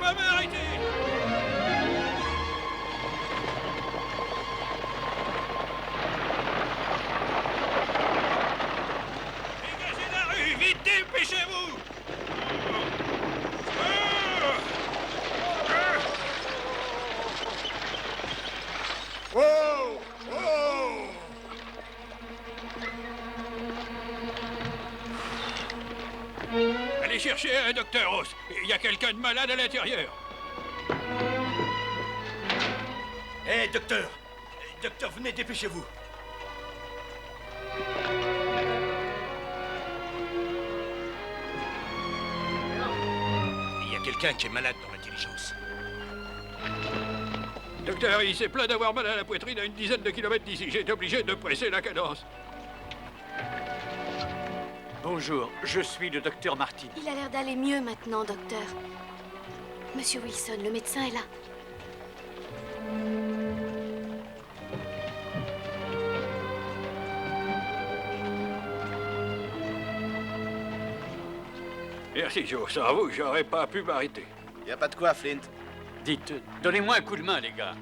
dois m'arrêter. Dégagez la rue, vite, dépêchez-vous. Oh! Oh! Allez chercher un docteur Ross. Il y a quelqu'un de malade à l'intérieur. Hé, docteur! Docteur, venez, dépêchez-vous. Il y a quelqu'un qui est malade dans la diligence. Docteur, il s'est plaint d'avoir mal à la poitrine à une dizaine de kilomètres d'ici. J'ai été obligé de presser la cadence. Bonjour, je suis le docteur Martin. Il a l'air d'aller mieux maintenant, docteur. Monsieur Wilson, le médecin est là. Merci, Joe. Sans vous, j'aurais pas pu m'arrêter. Y a pas de quoi, Flint. Dites, donnez-moi un coup de main, les gars.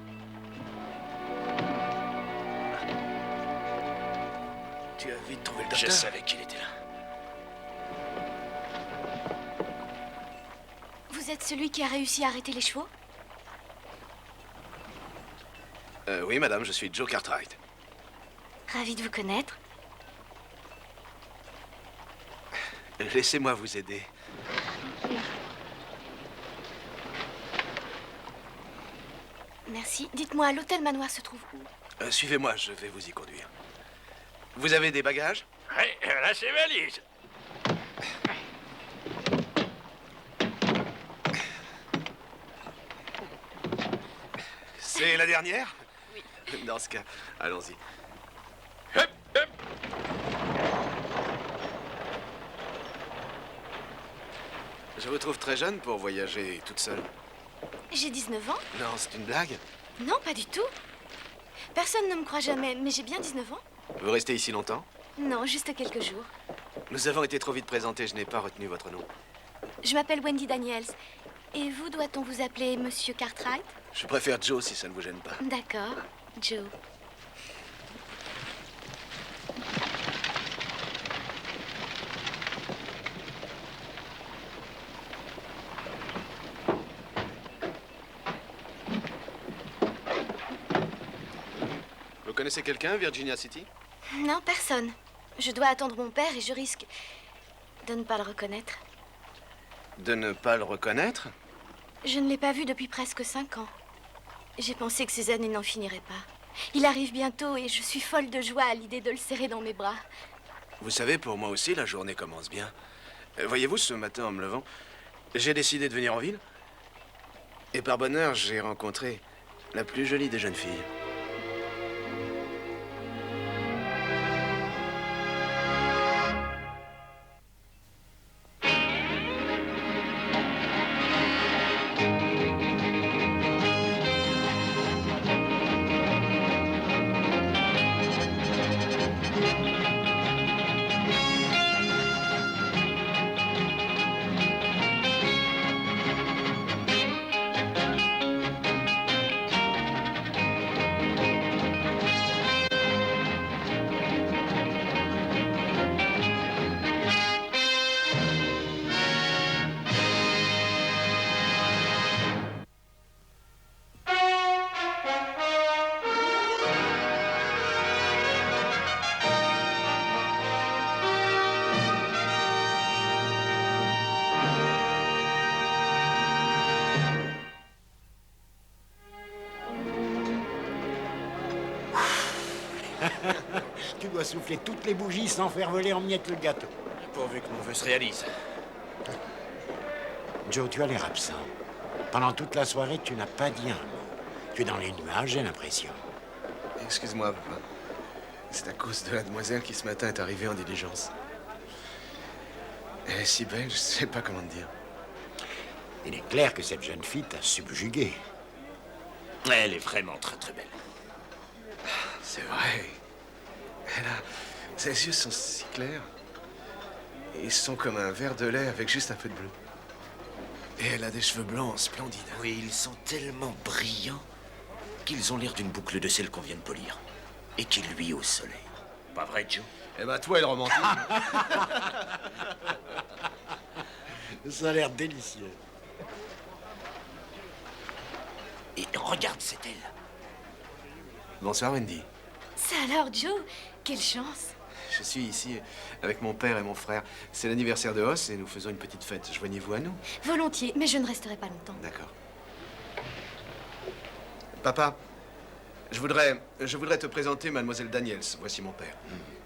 Tu as vite trouvé le docteur? Je savais qu'il était là. Vous êtes celui qui a réussi à arrêter les chevaux? Oui, madame, je suis Joe Cartwright. Ravi de vous connaître. Laissez-moi vous aider. Merci. Dites-moi, l'hôtel Manoir se trouve où? Suivez-moi, je vais vous y conduire. Vous avez des bagages? Oui, là, c'est valise. C'est la dernière? Oui. Dans ce cas, allons-y. Hop, hop. Je vous trouve très jeune pour voyager toute seule. J'ai 19 ans? Non, c'est une blague. Non, pas du tout. Personne ne me croit jamais, mais j'ai bien 19 ans. Vous restez ici longtemps? Non, juste quelques jours. Nous avons été trop vite présentés, je n'ai pas retenu votre nom. Je m'appelle Wendy Daniels. Et vous, doit-on vous appeler Monsieur Cartwright? Je préfère Joe si ça ne vous gêne pas. D'accord, Joe. Vous connaissez quelqu'un, Virginia City? Non, personne. Je dois attendre mon père et je risque de ne pas le reconnaître. De ne pas le reconnaître? Je ne l'ai pas vu depuis presque 5 ans. J'ai pensé que ces années n'en finiraient pas. Il arrive bientôt et je suis folle de joie à l'idée de le serrer dans mes bras. Vous savez, pour moi aussi, la journée commence bien. Voyez-vous, ce matin, en me levant, j'ai décidé de venir en ville. Et par bonheur, j'ai rencontré la plus jolie des jeunes filles. Tu dois souffler toutes les bougies sans faire voler en miettes le gâteau. Pourvu que mon vœu se réalise. Joe, tu as l'air absent. Pendant toute la soirée, tu n'as pas dit un mot. Tu es dans les nuages, j'ai l'impression. Excuse-moi, papa. C'est à cause de la demoiselle qui ce matin est arrivée en diligence. Elle est si belle, je sais pas comment te dire. Il est clair que cette jeune fille t'a subjugué. Elle est vraiment très très belle. C'est vrai. Ses yeux sont si clairs. Ils sont comme un verre de lait avec juste un peu de bleu. Et elle a des cheveux blancs splendides. Oui, ils sont tellement brillants qu'ils ont l'air d'une boucle de sel qu'on vient de polir. Et qui luit au soleil. Pas vrai, Joe? Eh ben, toi et le romantisme. Ça a l'air délicieux. Et regarde, c'est elle. Bonsoir, Wendy. Ça alors, Joe? Quelle chance! Je suis ici avec mon père et mon frère. C'est l'anniversaire de Hoss et nous faisons une petite fête. Joignez-vous à nous? Volontiers, mais je ne resterai pas longtemps. D'accord. Papa, je voudrais te présenter Mademoiselle Daniels. Voici mon père.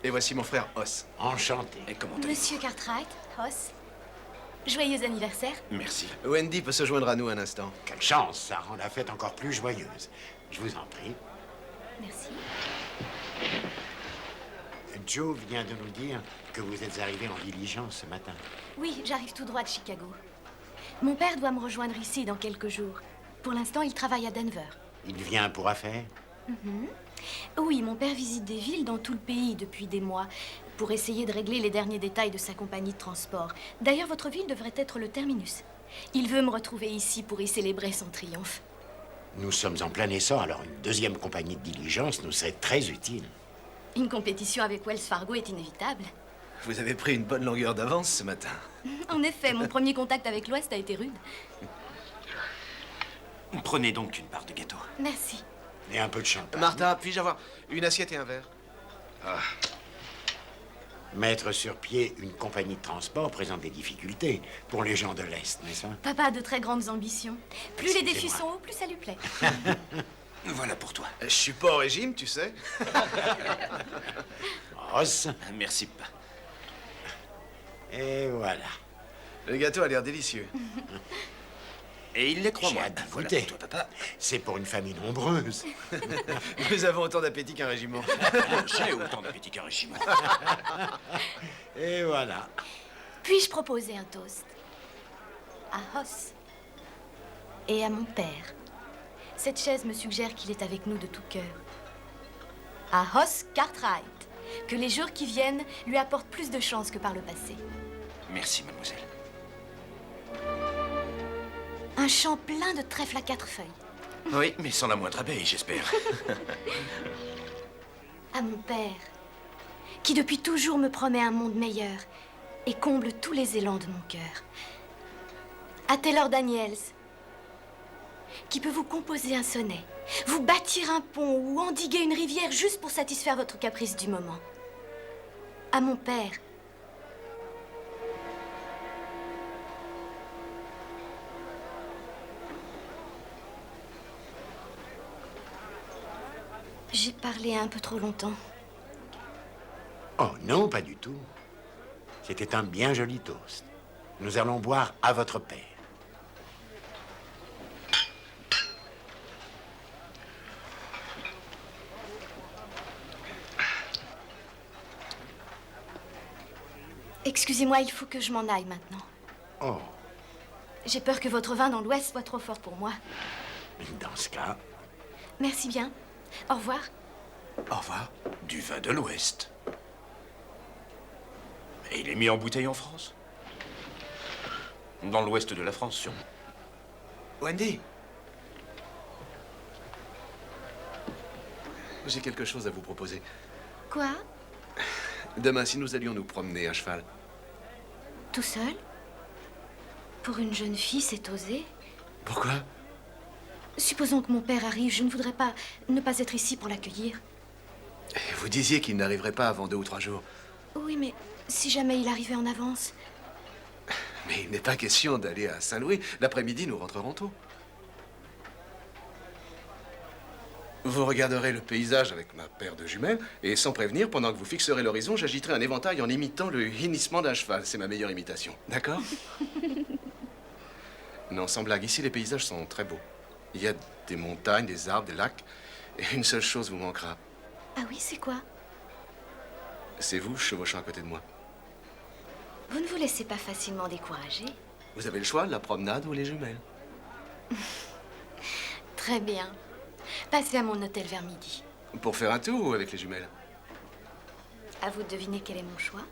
Et voici mon frère Hoss. Enchanté. Et comment t'as... Monsieur Cartwright, Hoss, joyeux anniversaire. Merci. Wendy peut se joindre à nous un instant. Quelle chance, ça rend la fête encore plus joyeuse. Je vous en prie. Merci. Joe vient de nous dire que vous êtes arrivé en diligence ce matin. Oui, j'arrive tout droit de Chicago. Mon père doit me rejoindre ici dans quelques jours. Pour l'instant, il travaille à Denver. Il vient pour affaires? Oui, mon père visite des villes dans tout le pays depuis des mois pour essayer de régler les derniers détails de sa compagnie de transport. D'ailleurs, votre ville devrait être le terminus. Il veut me retrouver ici pour y célébrer son triomphe. Nous sommes en plein essor, alors une deuxième compagnie de diligence nous serait très utile. Une compétition avec Wells Fargo est inévitable. Vous avez pris une bonne longueur d'avance ce matin. En effet, mon premier contact avec l'Ouest a été rude. Prenez donc une part de gâteau. Merci. Et un peu de champagne. Martha, puis-je avoir une assiette et un verre? Mettre sur pied une compagnie de transport présente des difficultés pour les gens de l'Est, n'est-ce pas? Papa a de très grandes ambitions. Plus les défis Excusez-moi. sont hauts, plus ça lui plaît. Voilà pour toi. Je suis pas au régime, tu sais. Ross, Merci, papa. et voilà. Le gâteau a l'air délicieux. Et il les croit, J'ai moi. hâte d'y Voilà goûter. pour toi, papa. C'est pour une famille nombreuse. Nous avons autant d'appétit qu'un régiment. J'ai autant d'appétit qu'un régiment. Et voilà. Puis-je proposer un toast à Hoss et à mon père? Cette chaise me suggère qu'il est avec nous de tout cœur. À Hoss Cartwright, que les jours qui viennent lui apportent plus de chance que par le passé. Merci, mademoiselle. Un champ plein de trèfles à 4 feuilles. Oui, mais sans la moindre abeille, j'espère. À mon père, qui depuis toujours me promet un monde meilleur et comble tous les élans de mon cœur. À Taylor Daniels, qui peut vous composer un sonnet, vous bâtir un pont ou endiguer une rivière juste pour satisfaire votre caprice du moment. À mon père, j'ai parlé un peu trop longtemps. Oh non, pas du tout. C'était un bien joli toast. Nous allons boire à votre père. Excusez-moi, il faut que je m'en aille maintenant. Oh, J'ai peur que votre vin dans l'Ouest soit trop fort pour moi. dans ce cas, Merci bien. Au revoir. Au revoir. Du vin de l'Ouest. Et il est mis en bouteille en France. Dans l'ouest de la France, sûrement. Wendy. J'ai quelque chose à vous proposer. Quoi? Demain, si nous allions nous promener à cheval. Tout seul? Pour une jeune fille, c'est osé. Pourquoi? Supposons que mon père arrive, je ne voudrais pas ne pas être ici pour l'accueillir. Vous disiez qu'il n'arriverait pas avant 2 ou 3 jours. Oui, mais si jamais il arrivait en avance. Mais il n'est pas question d'aller à Saint-Louis. L'après-midi, nous rentrerons tôt. Vous regarderez le paysage avec ma paire de jumelles, et sans prévenir, pendant que vous fixerez l'horizon, j'agiterai un éventail en imitant le hennissement d'un cheval. C'est ma meilleure imitation. D'accord? Non, sans blague, ici les paysages sont très beaux. Il y a des montagnes, des arbres, des lacs, et une seule chose vous manquera. Ah oui, c'est quoi? C'est vous chevauchant à côté de moi. Vous ne vous laissez pas facilement décourager? Vous avez le choix, la promenade ou les jumelles. Très bien. Passez à mon hôtel vers midi. Pour faire un tour ou avec les jumelles? À vous de deviner quel est mon choix.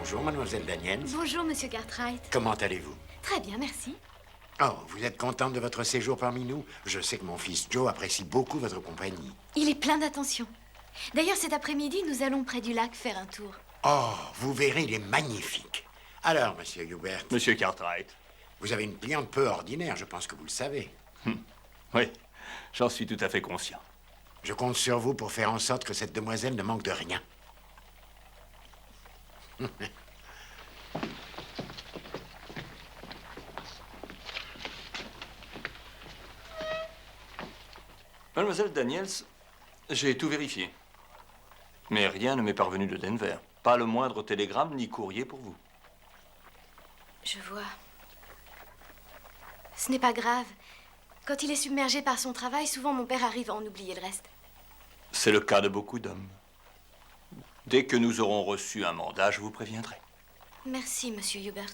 Bonjour, mademoiselle Daniels. Bonjour, monsieur Cartwright. Comment allez-vous? Très bien, merci. Oh, vous êtes contente de votre séjour parmi nous? Je sais que mon fils Joe apprécie beaucoup votre compagnie. Il est plein d'attention. D'ailleurs, cet après-midi, nous allons près du lac faire un tour. Oh, vous verrez, il est magnifique. Alors, monsieur Hubert, Monsieur Cartwright. vous avez une cliente peu ordinaire, je pense que vous le savez. Oui, j'en suis tout à fait conscient. Je compte sur vous pour faire en sorte que cette demoiselle ne manque de rien. Mademoiselle Daniels, j'ai tout vérifié. Mais rien ne m'est parvenu de Denver. Pas le moindre télégramme ni courrier pour vous. Je vois. Ce n'est pas grave. Quand il est submergé par son travail, souvent mon père arrive à en oublier le reste. C'est le cas de beaucoup d'hommes. Dès que nous aurons reçu un mandat, je vous préviendrai. Merci, monsieur Hubert.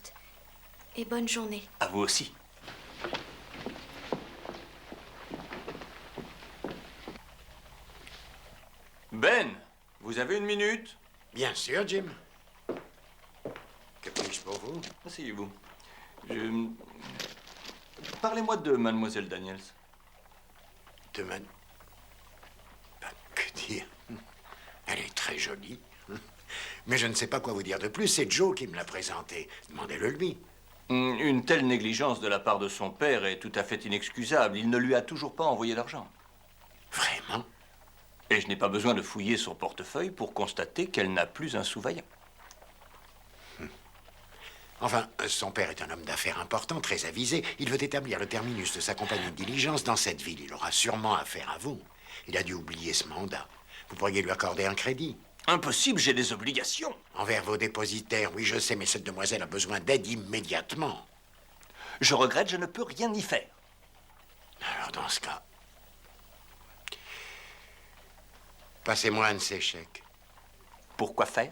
Et bonne journée. À vous aussi. Ben, vous avez une minute? Bien sûr, Jim. Que puis-je pour vous? Asseyez-vous. Parlez-moi de Mademoiselle Daniels. Demain. Ben, que dire? Elle est très jolie. Mais je ne sais pas quoi vous dire de plus. C'est Joe qui me l'a présentée. Demandez-le lui. Une telle négligence de la part de son père est tout à fait inexcusable. Il ne lui a toujours pas envoyé d'argent. Vraiment? Et je n'ai pas besoin de fouiller son portefeuille pour constater qu'elle n'a plus un sou vaillant. Enfin, son père est un homme d'affaires important, très avisé. Il veut établir le terminus de sa compagnie de diligence dans cette ville. Il aura sûrement affaire à vous. Il a dû oublier ce mandat. Vous pourriez lui accorder un crédit. Impossible, j'ai des obligations. Envers vos dépositaires, oui, je sais, mais cette demoiselle a besoin d'aide immédiatement. Je regrette, je ne peux rien y faire. Alors, dans ce cas, passez-moi un de ces chèques. Pourquoi faire?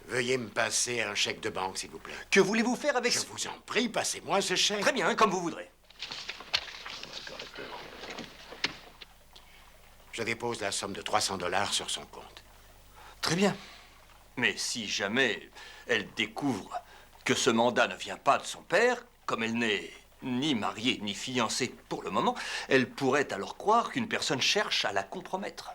Veuillez me passer un chèque de banque, s'il vous plaît. Que voulez-vous faire avec Je ce... vous en prie, passez-moi ce chèque. Très bien, comme vous voudrez. Je dépose la somme de 300 $ sur son compte. Très bien. Mais si jamais elle découvre que ce mandat ne vient pas de son père, comme elle n'est ni mariée ni fiancée pour le moment, elle pourrait alors croire qu'une personne cherche à la compromettre.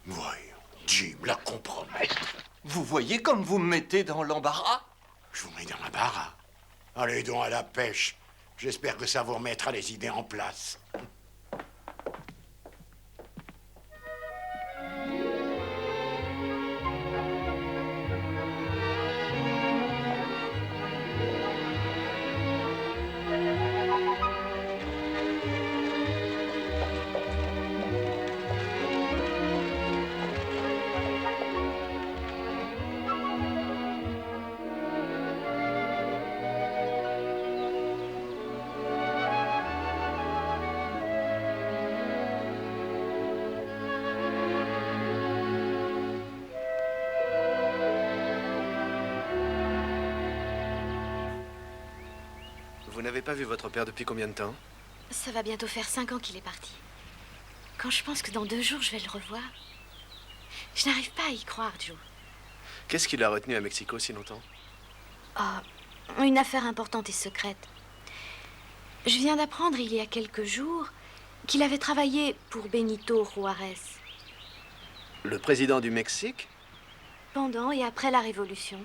Voyons, Jim, la compromettre. Vous voyez comme vous me mettez dans l'embarras? Je vous mets dans l'embarras. Allez donc à la pêche. J'espère que ça vous remettra les idées en place. Vous n'avez pas vu votre père depuis combien de temps? Ça va bientôt faire 5 ans qu'il est parti. Quand je pense que dans 2 jours, je vais le revoir, je n'arrive pas à y croire, Joe. Qu'est-ce qui l'a retenu à Mexico si longtemps? Oh, une affaire importante et secrète. Je viens d'apprendre il y a quelques jours qu'il avait travaillé pour Benito Juárez. Le président du Mexique? Pendant et après la Révolution.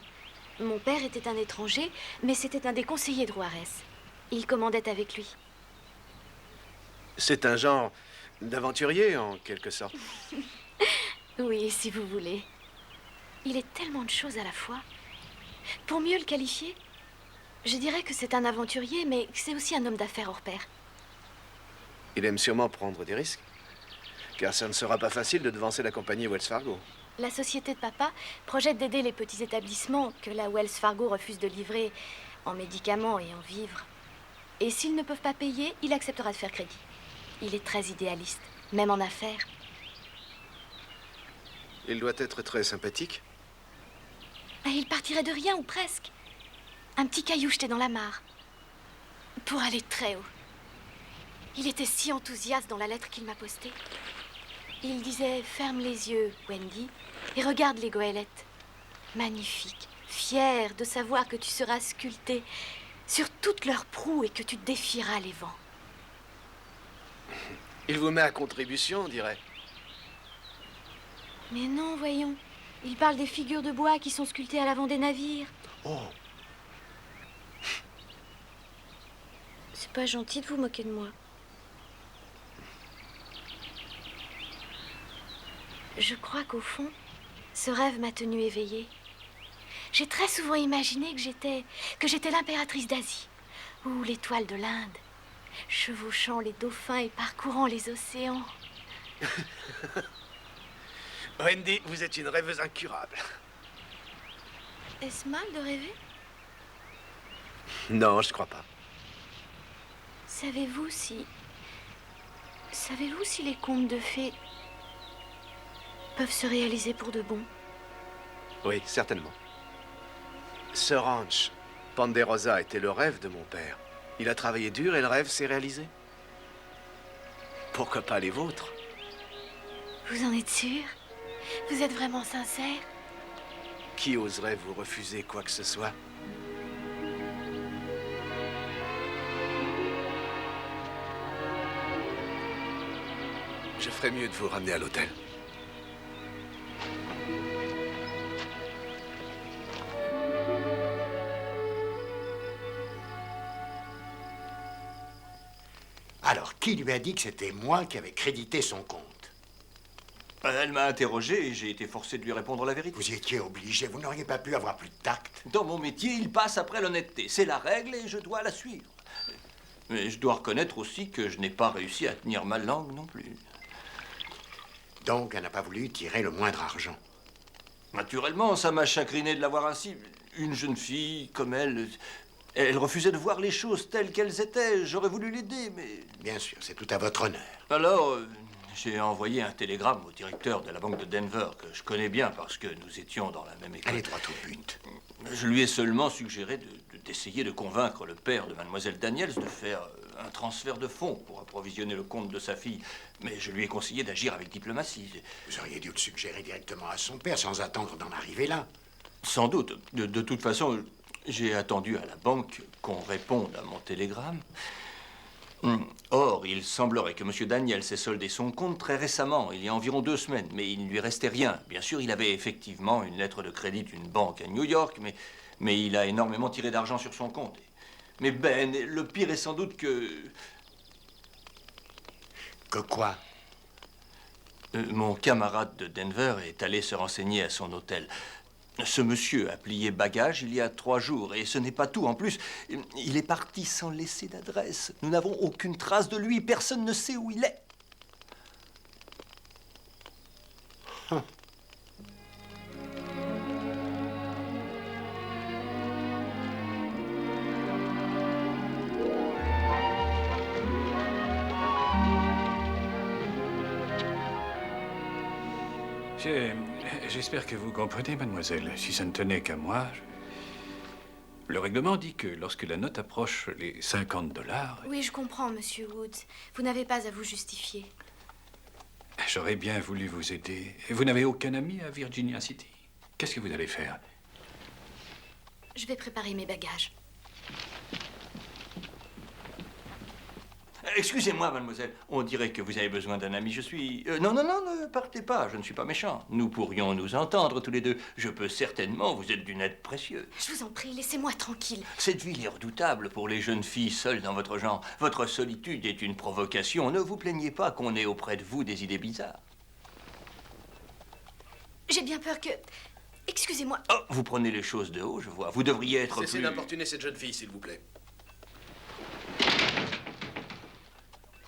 Mon père était un étranger, mais c'était un des conseillers de Juárez. Il commandait avec lui. C'est un genre d'aventurier, en quelque sorte. Oui, si vous voulez. Il est tellement de choses à la fois. Pour mieux le qualifier, je dirais que c'est un aventurier, mais que c'est aussi un homme d'affaires hors pair. Il aime sûrement prendre des risques. Car ça ne sera pas facile de devancer la compagnie Wells Fargo. La société de papa projette d'aider les petits établissements que la Wells Fargo refuse de livrer en médicaments et en vivres. Et s'ils ne peuvent pas payer, il acceptera de faire crédit. Il est très idéaliste, même en affaires. Il doit être très sympathique. Et il partirait de rien, ou presque. Un petit caillou jeté dans la mare. Pour aller très haut. Il était si enthousiaste dans la lettre qu'il m'a postée. Il disait « Ferme les yeux, Wendy, et regarde les goélettes. magnifique, fier de savoir que tu seras sculpté sur toutes leurs proues et que tu défieras les vents. Il vous met à contribution, on dirait. Mais non, voyons. Il parle des figures de bois qui sont sculptées à l'avant des navires. Oh, C'est pas gentil de vous moquer de moi. Je crois qu'au fond, ce rêve m'a tenue éveillée. J'ai très souvent imaginé que j'étais l'impératrice d'Asie, ou l'étoile de l'Inde, chevauchant les dauphins et parcourant les océans. Wendy, vous êtes une rêveuse incurable. Est-ce mal de rêver? Non, je crois pas. Savez-vous si les contes de fées peuvent se réaliser pour de bon? Oui, certainement. Ce ranch, Ponderosa, était le rêve de mon père. Il a travaillé dur et le rêve s'est réalisé. Pourquoi pas les vôtres? Vous en êtes sûr? Vous êtes vraiment sincère? Qui oserait vous refuser quoi que ce soit? Je ferais mieux de vous ramener à l'hôtel. Alors, qui lui a dit que c'était moi qui avais crédité son compte? Elle m'a interrogé et j'ai été forcé de lui répondre la vérité. Vous y étiez obligé, vous n'auriez pas pu avoir plus de tact. Dans mon métier, il passe après l'honnêteté. C'est la règle et je dois la suivre. Mais je dois reconnaître aussi que je n'ai pas réussi à tenir ma langue non plus. Donc, elle n'a pas voulu tirer le moindre argent. Naturellement, ça m'a chagriné de la voir ainsi. Une jeune fille comme elle, elle refusait de voir les choses telles qu'elles étaient. J'aurais voulu l'aider, mais... Bien sûr, c'est tout à votre honneur. Alors, j'ai envoyé un télégramme au directeur de la banque de Denver, que je connais bien parce que nous étions dans la même école. Allez droit au but. Je lui ai seulement suggéré d'essayer de convaincre le père de mademoiselle Daniels de faire un transfert de fonds pour approvisionner le compte de sa fille. Mais je lui ai conseillé d'agir avec diplomatie. Vous auriez dû le suggérer directement à son père, sans attendre d'en arriver là. Sans doute. De toute façon, j'ai attendu à la banque qu'on réponde à mon télégramme. Or, il semblerait que M. Daniels ait soldé son compte très récemment, il y a environ 2 semaines, mais il ne lui restait rien. Bien sûr, il avait effectivement une lettre de crédit d'une banque à New York, mais il a énormément tiré d'argent sur son compte. Mais Ben, le pire est sans doute que... Que quoi? Mon camarade de Denver est allé se renseigner à son hôtel. Ce monsieur a plié bagage il y a 3 jours, et ce n'est pas tout. En plus, il est parti sans laisser d'adresse. Nous n'avons aucune trace de lui. Personne ne sait où il est. J'espère que vous comprenez, mademoiselle. Si ça ne tenait qu'à moi, le règlement dit que lorsque la note approche les $50... Oui, je comprends, monsieur Woods. Vous n'avez pas à vous justifier. J'aurais bien voulu vous aider. Vous n'avez aucun ami à Virginia City? Qu'est-ce que vous allez faire? Je vais préparer mes bagages. Excusez-moi, mademoiselle. On dirait que vous avez besoin d'un ami. Je suis... Non, ne partez pas. Je ne suis pas méchant. Nous pourrions nous entendre tous les deux. Je peux certainement vous être d'une aide précieuse. Je vous en prie, laissez-moi tranquille. Cette ville est redoutable pour les jeunes filles seules dans votre genre. Votre solitude est une provocation. Ne vous plaignez pas qu'on ait auprès de vous des idées bizarres. J'ai bien peur que... Excusez-moi. Oh, vous prenez les choses de haut, je vois. Vous devriez être Cessez plus... d'importuner cette jeune fille, s'il vous plaît.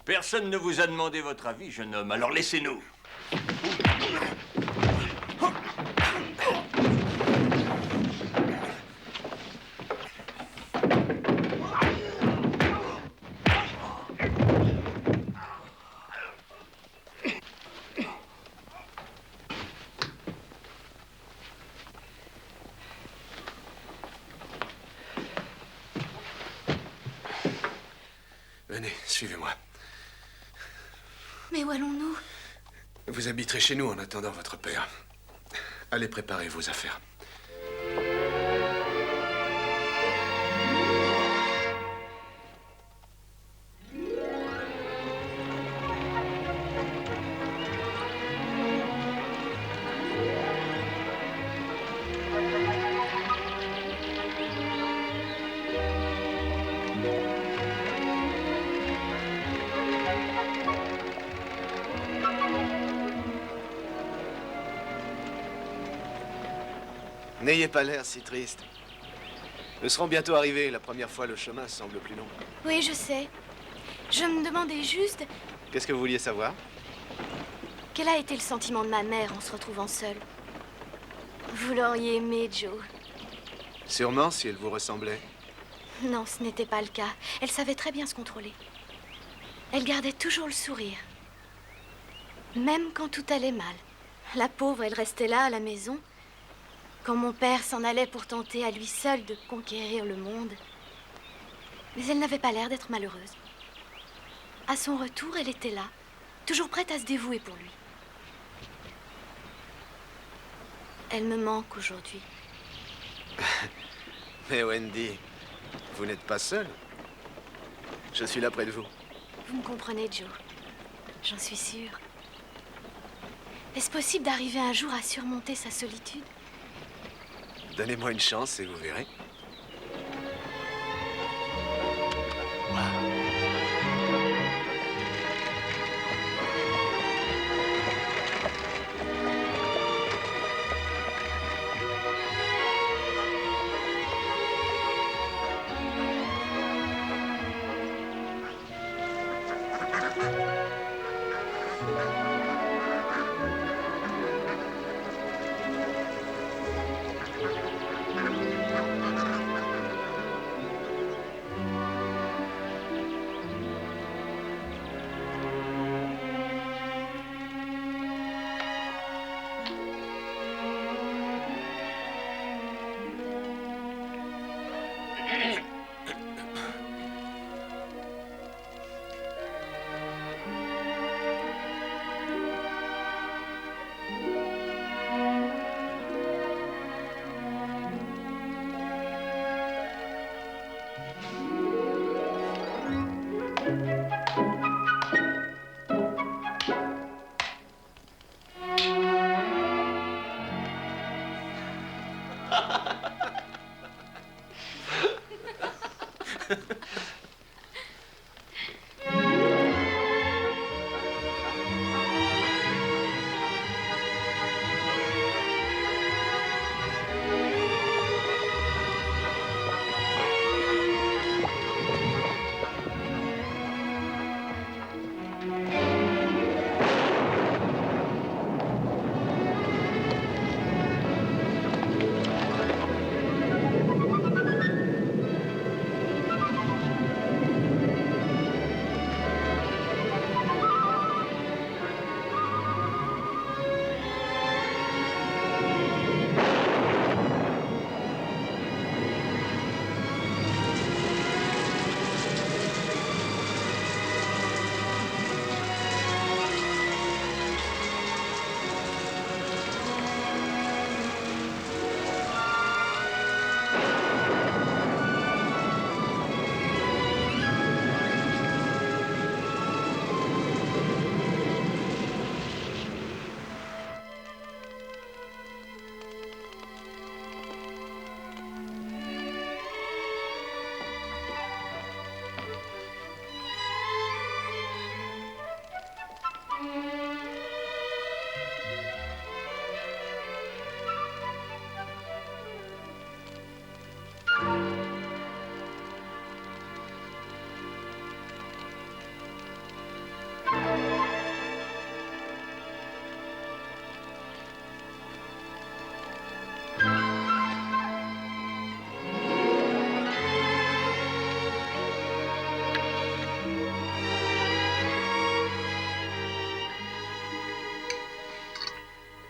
Personne ne vous a demandé votre avis, jeune homme, alors laissez-nous. Venez, suivez-moi. Mais où allons-nous? Vous habiterez chez nous en attendant votre père. Allez préparer vos affaires. N'ayez pas l'air si triste. Nous serons bientôt arrivés. La première fois, le chemin semble plus long. Oui, je sais. Je me demandais juste Qu'est-ce que vous vouliez savoir? quel a été le sentiment de ma mère en se retrouvant seule. Vous l'auriez aimée, Joe. Sûrement si elle vous ressemblait. Non, ce n'était pas le cas. Elle savait très bien se contrôler. Elle gardait toujours le sourire. Même quand tout allait mal. La pauvre, elle restait là, à la maison. Quand mon père s'en allait pour tenter à lui seul de conquérir le monde. Mais elle n'avait pas l'air d'être malheureuse. À son retour, elle était là, toujours prête à se dévouer pour lui. Elle me manque aujourd'hui. Mais Wendy, vous n'êtes pas seule. Je suis là près de vous. Vous me comprenez, Joe. J'en suis sûre. Est-ce possible d'arriver un jour à surmonter sa solitude? Donnez-moi une chance et vous verrez.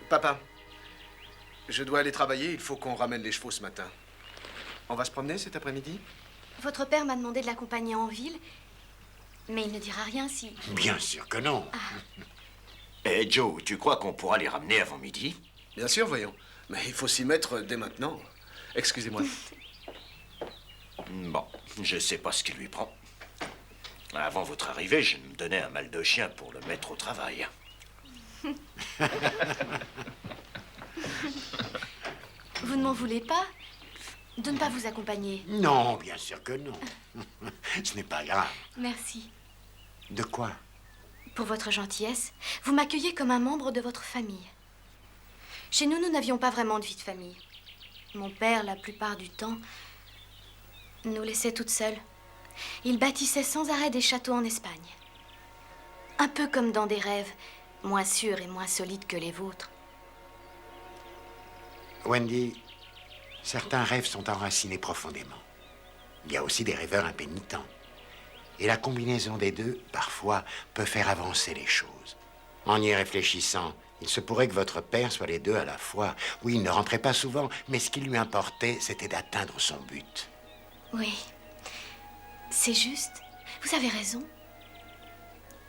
Papa, je dois aller travailler. Il faut qu'on ramène les chevaux ce matin. On va se promener cet après-midi? Votre père m'a demandé de l'accompagner en ville, mais il ne dira rien si... Bien sûr que non. Eh, Joe, tu crois qu'on pourra les ramener avant midi? Bien sûr, voyons. Mais il faut s'y mettre dès maintenant. Excusez-moi. Bon, je sais pas ce qui lui prend. Avant votre arrivée, je me donnais un mal de chien pour le mettre au travail. Vous ne m'en voulez pas de ne pas vous accompagner? Non, bien sûr que non. Ce n'est pas grave. Merci. De quoi? Pour votre gentillesse, vous m'accueillez comme un membre de votre famille. Chez nous, nous n'avions pas vraiment de vie de famille. mon père, la plupart du temps, nous laissait toutes seules. Il bâtissait sans arrêt des châteaux en Espagne. Un peu comme dans des rêves, moins sûrs et moins solides que les vôtres. Wendy, certains rêves sont enracinés profondément. Il y a aussi des rêveurs impénitents. Et la combinaison des deux, parfois, peut faire avancer les choses. En y réfléchissant, il se pourrait que votre père soit les deux à la fois. Oui, il ne rentrait pas souvent, mais ce qui lui importait, c'était d'atteindre son but. Oui, c'est juste. Vous avez raison.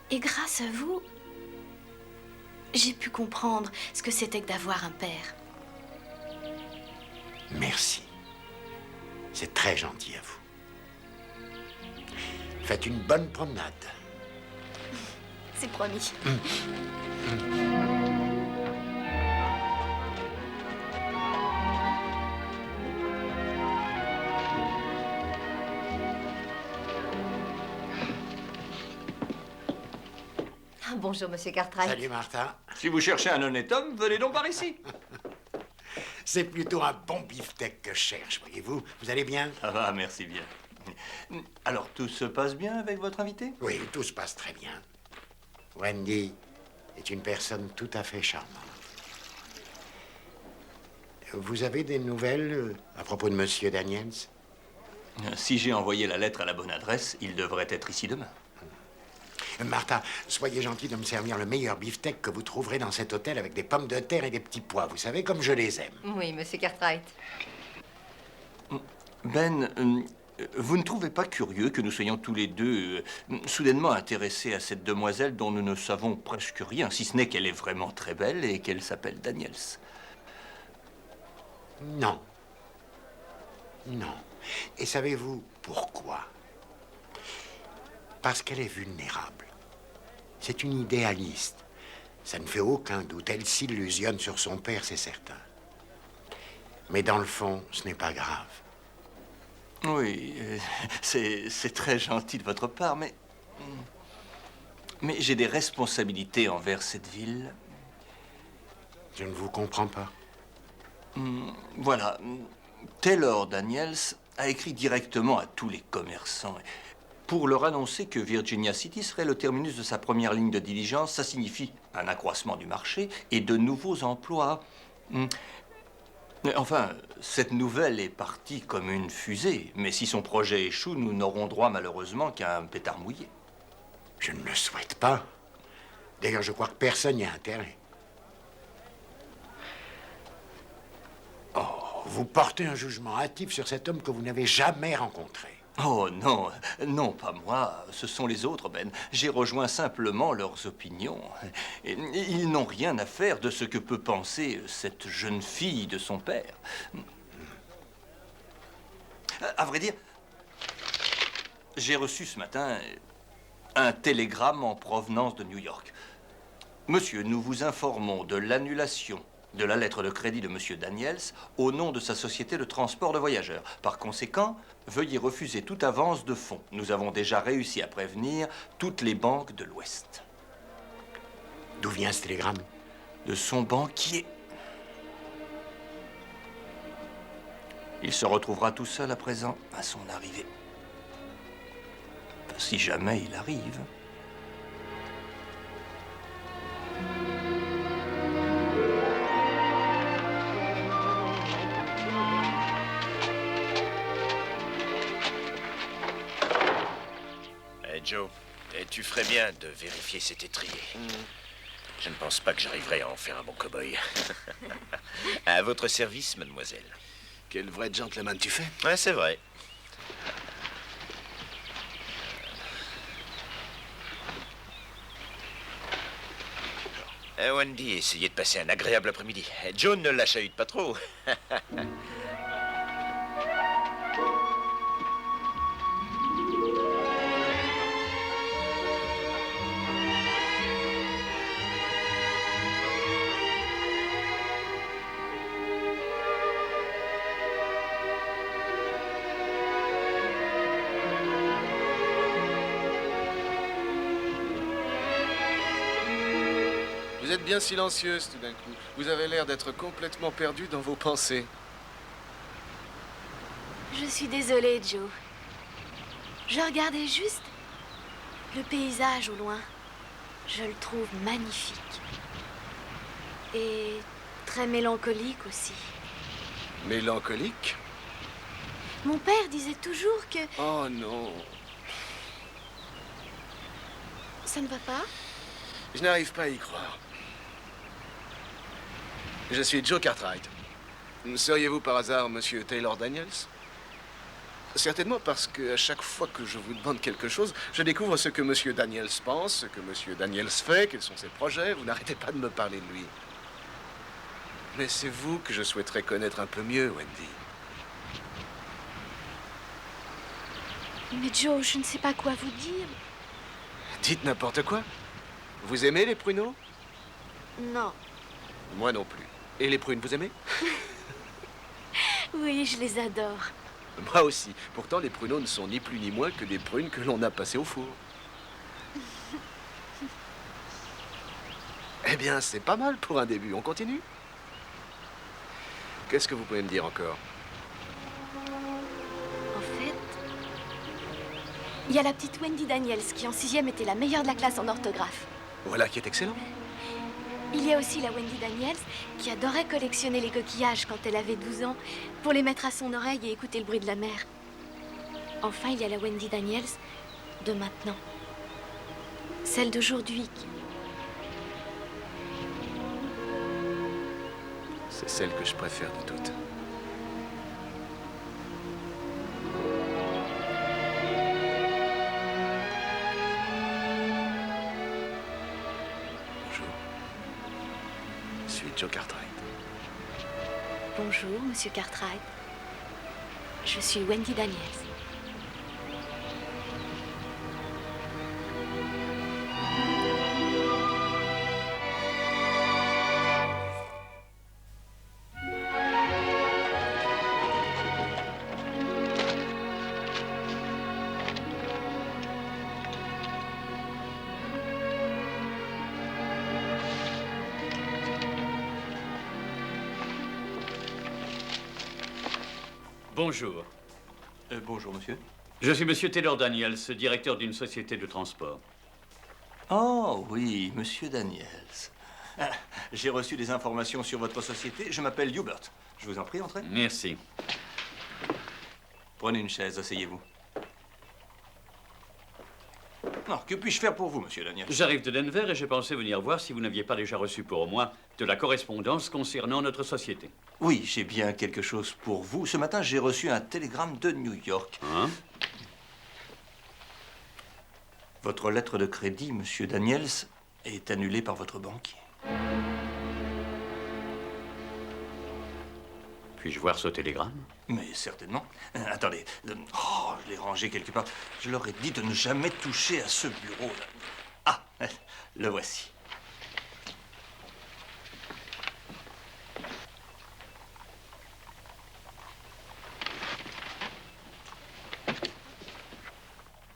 Et grâce à vous, j'ai pu comprendre ce que c'était que d'avoir un père. Merci. C'est très gentil à vous. Faites une bonne promenade. C'est promis. Ah, bonjour, monsieur Cartwright. Salut, Martha. Si vous cherchez un honnête homme, venez donc par ici. C'est plutôt un bon beefsteak que je cherche, voyez-vous. Vous allez bien? Ça va, merci bien. Alors, tout se passe bien avec votre invité? Oui, tout se passe très bien. Wendy est une personne tout à fait charmante. Vous avez des nouvelles à propos de monsieur Daniels? Si j'ai envoyé la lettre à la bonne adresse, il devrait être ici demain. Martha, soyez gentil de me servir le meilleur beefsteak que vous trouverez dans cet hôtel avec des pommes de terre et des petits pois, vous savez, comme je les aime. Oui, monsieur Cartwright. Ben, vous ne trouvez pas curieux que nous soyons tous les deux soudainement intéressés à cette demoiselle dont nous ne savons presque rien, si ce n'est qu'elle est vraiment très belle et qu'elle s'appelle Daniels? Non. Non. Et savez-vous pourquoi? Parce qu'elle est vulnérable. C'est une idéaliste. Ça ne fait aucun doute. Elle s'illusionne sur son père, c'est certain. Mais dans le fond, ce n'est pas grave. Oui, c'est très gentil de votre part, mais j'ai des responsabilités envers cette ville. Je ne vous comprends pas. Voilà, Taylor Daniels a écrit directement à tous les commerçants pour leur annoncer que Virginia City serait le terminus de sa première ligne de diligence. Ça signifie un accroissement du marché et de nouveaux emplois. Enfin, cette nouvelle est partie comme une fusée, mais si son projet échoue, nous n'aurons droit malheureusement qu'à un pétard mouillé. Je ne le souhaite pas. D'ailleurs, je crois que personne n'y a intérêt. Oh, vous portez un jugement hâtif sur cet homme que vous n'avez jamais rencontré. Oh non, non, pas moi. Ce sont les autres, Ben. J'ai rejoint simplement leurs opinions. Et ils n'ont rien à faire de ce que peut penser cette jeune fille de son père. À vrai dire, j'ai reçu ce matin un télégramme en provenance de New York. Monsieur, nous vous informons de l'annulation de la lettre de crédit de monsieur Daniels au nom de sa société de transport de voyageurs. Par conséquent, veuillez refuser toute avance de fonds. Nous avons déjà réussi à prévenir toutes les banques de l'Ouest. D'où vient ce télégramme? De son banquier. Il se retrouvera tout seul à présent à son arrivée. Si jamais il arrive. Joe, tu ferais bien de vérifier cet étrier. Je ne pense pas que j'arriverai à en faire un bon cow-boy. À votre service, mademoiselle. Quel vrai gentleman tu fais? Ouais, c'est vrai. Wendy, essayez de passer un agréable après-midi. Joe ne la chahute pas trop. Vous êtes bien silencieuse tout d'un coup. Vous avez l'air d'être complètement perdu dans vos pensées. Je suis désolée, Joe. Je regardais juste le paysage au loin. Je le trouve magnifique. Et très mélancolique aussi. Mélancolique? Mon père disait toujours que... Oh non. Ça ne va pas? Je n'arrive pas à y croire. Je suis Joe Cartwright. Seriez-vous par hasard Monsieur Taylor Daniels? Certainement parce que à chaque fois que je vous demande quelque chose, je découvre ce que Monsieur Daniels pense, ce que Monsieur Daniels fait, quels sont ses projets. Vous n'arrêtez pas de me parler de lui. Mais c'est vous que je souhaiterais connaître un peu mieux, Wendy. Mais Joe, je ne sais pas quoi vous dire. Dites n'importe quoi. Vous aimez les pruneaux? Non. Moi non plus. Et les prunes, vous aimez? Oui, je les adore. Moi aussi. Pourtant, les pruneaux ne sont ni plus ni moins que des prunes que l'on a passées au four. Eh bien, c'est pas mal pour un début. On continue? Qu'est-ce que vous pouvez me dire encore? En fait, il y a la petite Wendy Daniels qui en 6e était la meilleure de la classe en orthographe. Voilà qui est excellent. Il y a aussi la Wendy Daniels qui adorait collectionner les coquillages quand elle avait 12 ans pour les mettre à son oreille et écouter le bruit de la mer. Enfin, il y a la Wendy Daniels de maintenant. Celle d'aujourd'hui. C'est celle que je préfère de toutes. Bonjour. Je suis Joe Cartwright. Bonjour, Monsieur Cartwright. Je suis Wendy Daniels. Bonjour. Bonjour, monsieur. Je suis Monsieur Taylor Daniels, directeur d'une société de transport. Oh, oui, monsieur Daniels. Ah, j'ai reçu des informations sur votre société. Je m'appelle Hubert. Je vous en prie, entrez. Merci. Prenez une chaise, asseyez-vous. Non, que puis-je faire pour vous, monsieur Daniels? J'arrive de Denver et j'ai pensé venir voir si vous n'aviez pas déjà reçu pour moi de la correspondance concernant notre société. Oui, j'ai bien quelque chose pour vous. Ce matin, j'ai reçu un télégramme de New York. Hein? Votre lettre de crédit, monsieur Daniels, est annulée par votre banquier. Puis-je voir ce télégramme? Mais certainement. Attendez. Oh, je l'ai rangé quelque part. Je leur ai dit de ne jamais toucher à ce bureau-là. Ah, le voici.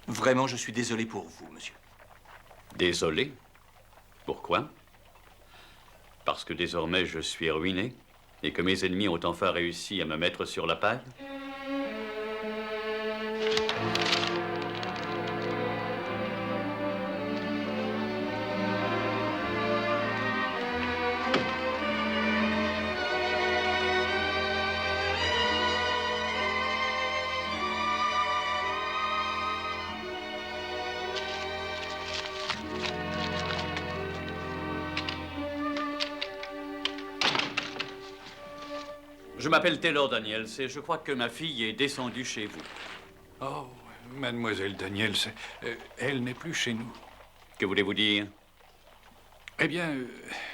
Vraiment, je suis désolé pour vous, monsieur. Désolé? Pourquoi? Parce que désormais je suis ruiné et que mes ennemis ont enfin réussi à me mettre sur la paille? Je m'appelle Taylor Daniels et je crois que ma fille est descendue chez vous. Oh, mademoiselle Daniels, elle n'est plus chez nous. Que voulez-vous dire? Eh bien,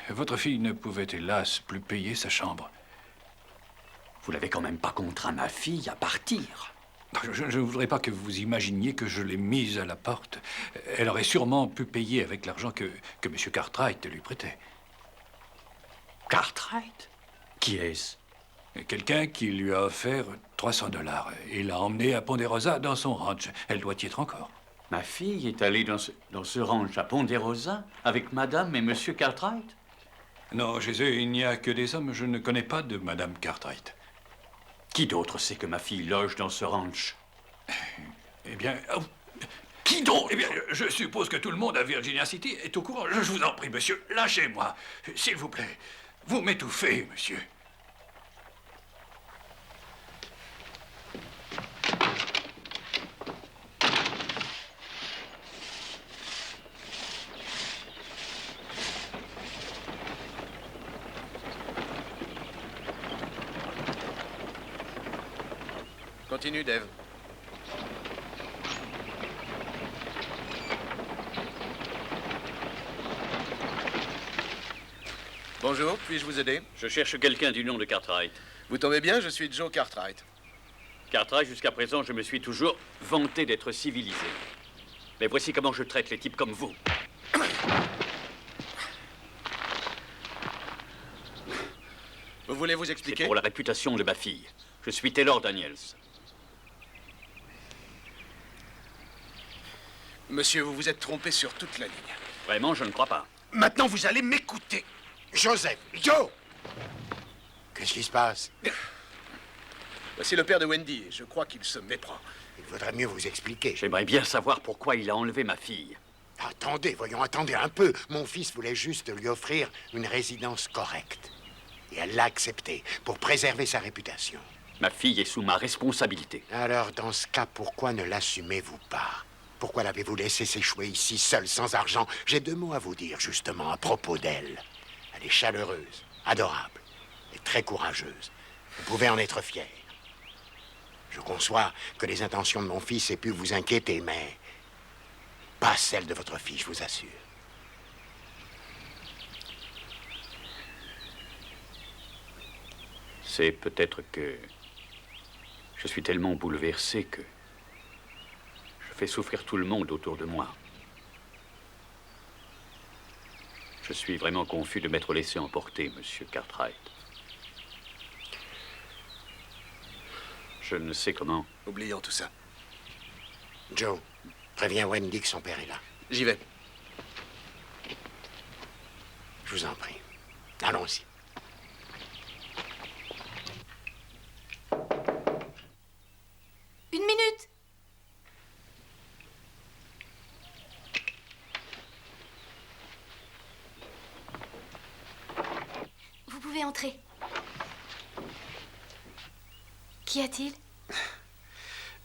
votre fille ne pouvait hélas plus payer sa chambre. Vous n'avez quand même pas contraint ma fille à partir. Je ne voudrais pas que vous imaginiez que je l'ai mise à la porte. Elle aurait sûrement pu payer avec l'argent que M. Cartwright lui prêtait. Cartwright? Qui est-ce? Quelqu'un qui lui a offert 300 $. Et l'a emmenée à Ponderosa dans son ranch. Elle doit y être encore. Ma fille est allée dans ce ranch à Ponderosa avec Madame et Monsieur Cartwright? Non, chez eux, il n'y a que des hommes. Je ne connais pas de Madame Cartwright. Qui d'autre sait que ma fille loge dans ce ranch? Eh bien... qui d'autre? Eh bien, je suppose que tout le monde à Virginia City est au courant. Je vous en prie, monsieur, lâchez-moi. S'il vous plaît. Vous m'étouffez, monsieur. Continue, Dave. Bonjour, puis-je vous aider? Je cherche quelqu'un du nom de Cartwright. Vous tombez bien, je suis Joe Cartwright. Cartwright, jusqu'à présent, je me suis toujours vanté d'être civilisé. Mais voici comment je traite les types comme vous. Vous voulez vous expliquer? C'est pour la réputation de ma fille. Je suis Taylor Daniels. Monsieur, vous vous êtes trompé sur toute la ligne. Vraiment, je ne crois pas. Maintenant, vous allez m'écouter. Joseph! Joe! Qu'est-ce qui se passe? Voici le père de Wendy, et je crois qu'il se méprend. Il vaudrait mieux vous expliquer. J'aimerais bien savoir pourquoi il a enlevé ma fille. Attendez, voyons, attendez un peu. Mon fils voulait juste lui offrir une résidence correcte. Et elle l'a accepté, pour préserver sa réputation. Ma fille est sous ma responsabilité. Alors, dans ce cas, pourquoi ne l'assumez-vous pas? Pourquoi l'avez-vous laissée s'échouer ici, seule, sans argent? J'ai 2 mots à vous dire, justement, à propos d'elle. Elle est chaleureuse, adorable et très courageuse. Vous pouvez en être fier. Je conçois que les intentions de mon fils aient pu vous inquiéter, mais pas celles de votre fille, je vous assure. C'est peut-être que je suis tellement bouleversé que je fais souffrir tout le monde autour de moi. Je suis vraiment confus de m'être laissé emporter, monsieur Cartwright. Je ne sais comment. Oublions tout ça. Joe, préviens Wendy que son père est là. J'y vais. Je vous en prie. Allons-y. Une minute. Vous pouvez entrer. Qu'y a-t-il?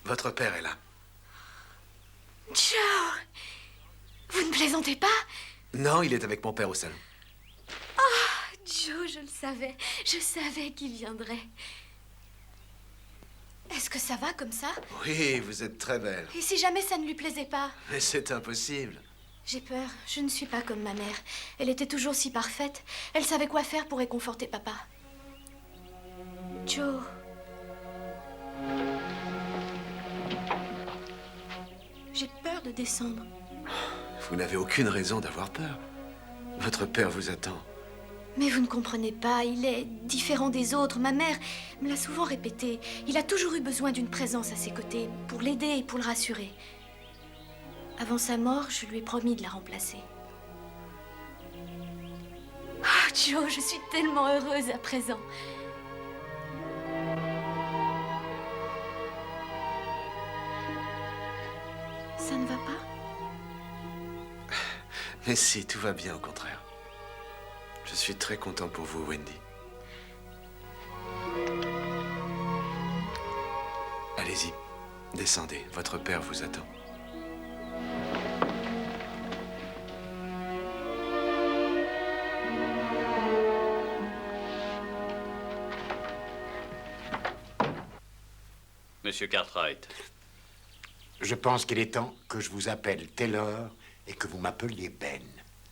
Votre père est là. Joe! Vous ne plaisantez pas? Non, il est avec mon père au salon. Oh, Joe, je le savais. Je savais qu'il viendrait. Est-ce que ça va comme ça? Oui, vous êtes très belle. Et si jamais ça ne lui plaisait pas? Mais c'est impossible. J'ai peur. Je ne suis pas comme ma mère. Elle était toujours si parfaite. Elle savait quoi faire pour réconforter papa. Joe. J'ai peur de descendre. Vous n'avez aucune raison d'avoir peur. Votre père vous attend. Mais vous ne comprenez pas, il est différent des autres. Ma mère me l'a souvent répété. Il a toujours eu besoin d'une présence à ses côtés, pour l'aider et pour le rassurer. Avant sa mort, je lui ai promis de la remplacer. Oh, Joe, je suis tellement heureuse à présent. Ça ne va pas? Mais si, tout va bien, au contraire. Je suis très content pour vous, Wendy. Allez-y, descendez. Votre père vous attend. Monsieur Cartwright. Je pense qu'il est temps que je vous appelle Taylor et que vous m'appeliez Ben.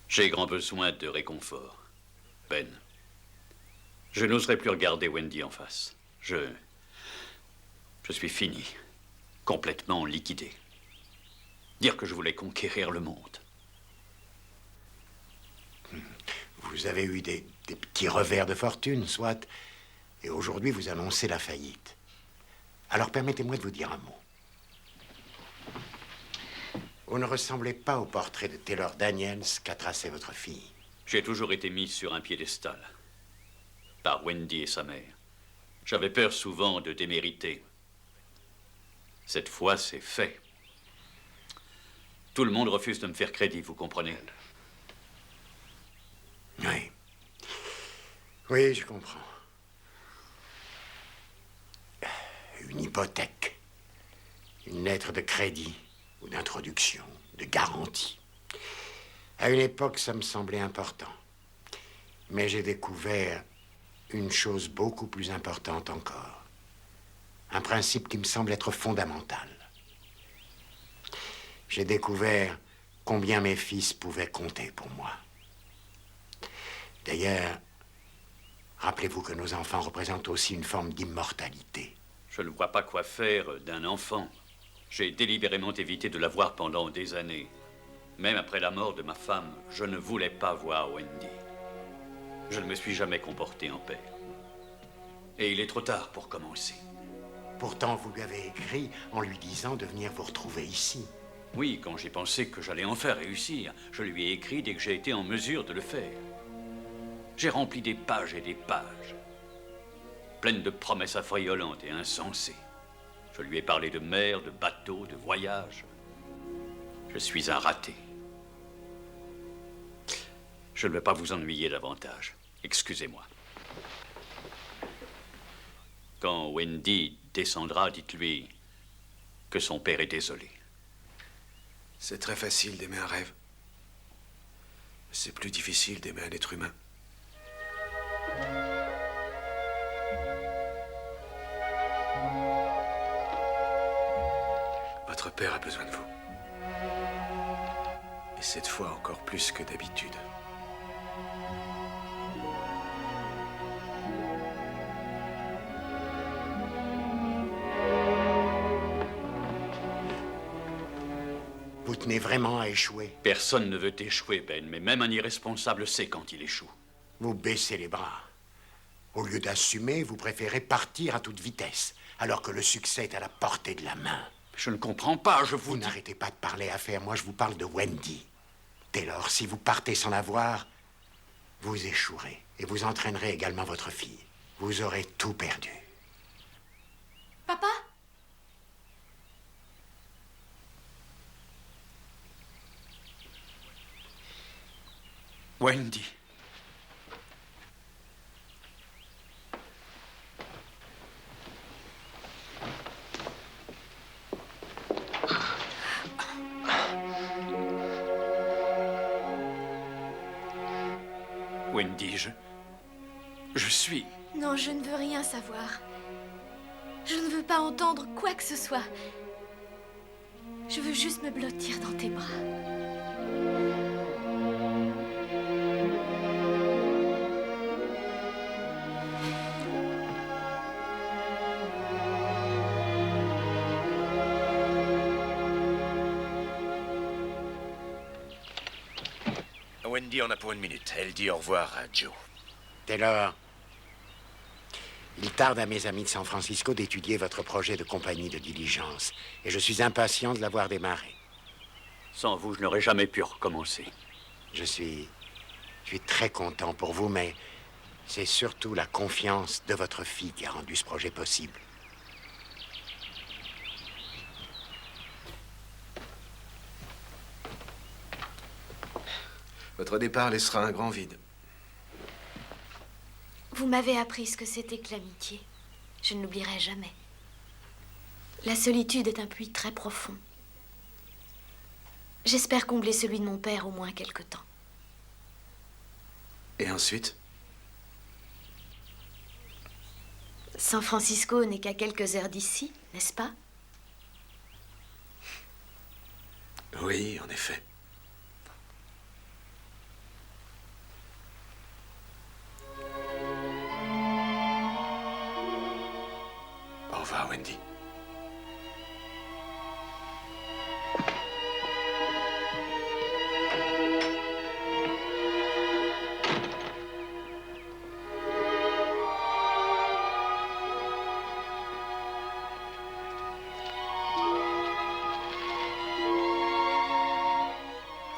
J'ai grand besoin de réconfort. Ben, je n'oserais plus regarder Wendy en face. Je suis fini. Complètement liquidé. Dire que je voulais conquérir le monde. Vous avez eu des petits revers de fortune, soit. Et aujourd'hui, vous annoncez la faillite. Alors permettez-moi de vous dire un mot. Vous ne ressemblez pas au portrait de Taylor Daniels qu'a tracé votre fille. J'ai toujours été mis sur un piédestal. Par Wendy et sa mère. J'avais peur souvent de démériter. Cette fois, c'est fait. Tout le monde refuse de me faire crédit, vous comprenez? Oui. Oui, je comprends. Une hypothèque, une lettre de crédit ou d'introduction, de garantie. À une époque, ça me semblait important. Mais j'ai découvert une chose beaucoup plus importante encore. Un principe qui me semble être fondamental. J'ai découvert combien mes fils pouvaient compter pour moi. D'ailleurs, rappelez-vous que nos enfants représentent aussi une forme d'immortalité. Je ne vois pas quoi faire d'un enfant. J'ai délibérément évité de la voir pendant des années. Même après la mort de ma femme, je ne voulais pas voir Wendy. Je ne me suis jamais comporté en père. Et il est trop tard pour commencer. Pourtant, vous lui avez écrit en lui disant de venir vous retrouver ici. Oui, quand j'ai pensé que j'allais enfin réussir, je lui ai écrit dès que j'ai été en mesure de le faire. J'ai rempli des pages et des pages, pleines de promesses affriolantes et insensées. Je lui ai parlé de mer, de bateaux, de voyages. Je suis un raté. Je ne veux pas vous ennuyer davantage. Excusez-moi. Quand Wendy descendra, dites-lui que son père est désolé. C'est très facile d'aimer un rêve. C'est plus difficile d'aimer un être humain. Votre père a besoin de vous. Et cette fois encore plus que d'habitude. Vous tenez vraiment à échouer? Personne ne veut échouer, Ben, mais même un irresponsable sait quand il échoue. Vous baissez les bras. Au lieu d'assumer, vous préférez partir à toute vitesse, alors que le succès est à la portée de la main. Je ne comprends pas, je Vous vous dis... n'arrêtez pas de parler affaires, moi je vous parle de Wendy. Dès lors, si vous partez sans la voir, vous échouerez. Et vous entraînerez également votre fille. Vous aurez tout perdu. Papa? Wendy. Wendy, je suis... Non, je ne veux rien savoir. Je ne veux pas entendre quoi que ce soit. Je veux juste me blottir dans tes bras. Wendy en a pour 1 minute. Elle dit au revoir à Joe. Taylor, il tarde à mes amis de San Francisco d'étudier votre projet de compagnie de diligence. Et je suis impatient de l'avoir démarré. Sans vous, je n'aurais jamais pu recommencer. Je suis très content pour vous, mais c'est surtout la confiance de votre fille qui a rendu ce projet possible. Votre départ laissera un grand vide. Vous m'avez appris ce que c'était que l'amitié. Je ne l'oublierai jamais. La solitude est un puits très profond. J'espère combler celui de mon père au moins quelque temps. Et ensuite? San Francisco n'est qu'à quelques heures d'ici, n'est-ce pas? Oui, en effet. Au revoir, Wendy.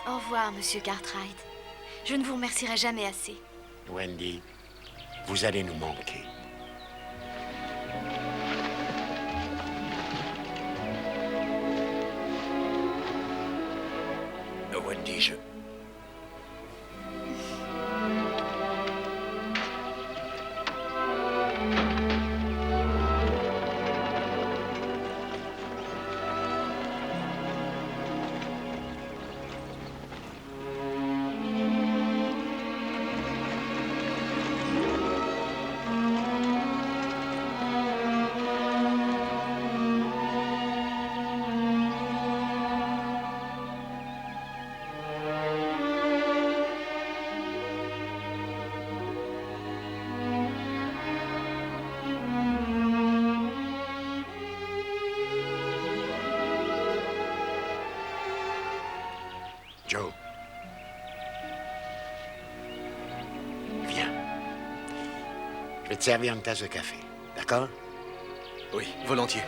Au revoir, Monsieur Cartwright. Je ne vous remercierai jamais assez. Wendy, vous allez nous manquer. Wendy, je... Joe. Viens. Je vais te servir une tasse de café, d'accord? Oui, volontiers.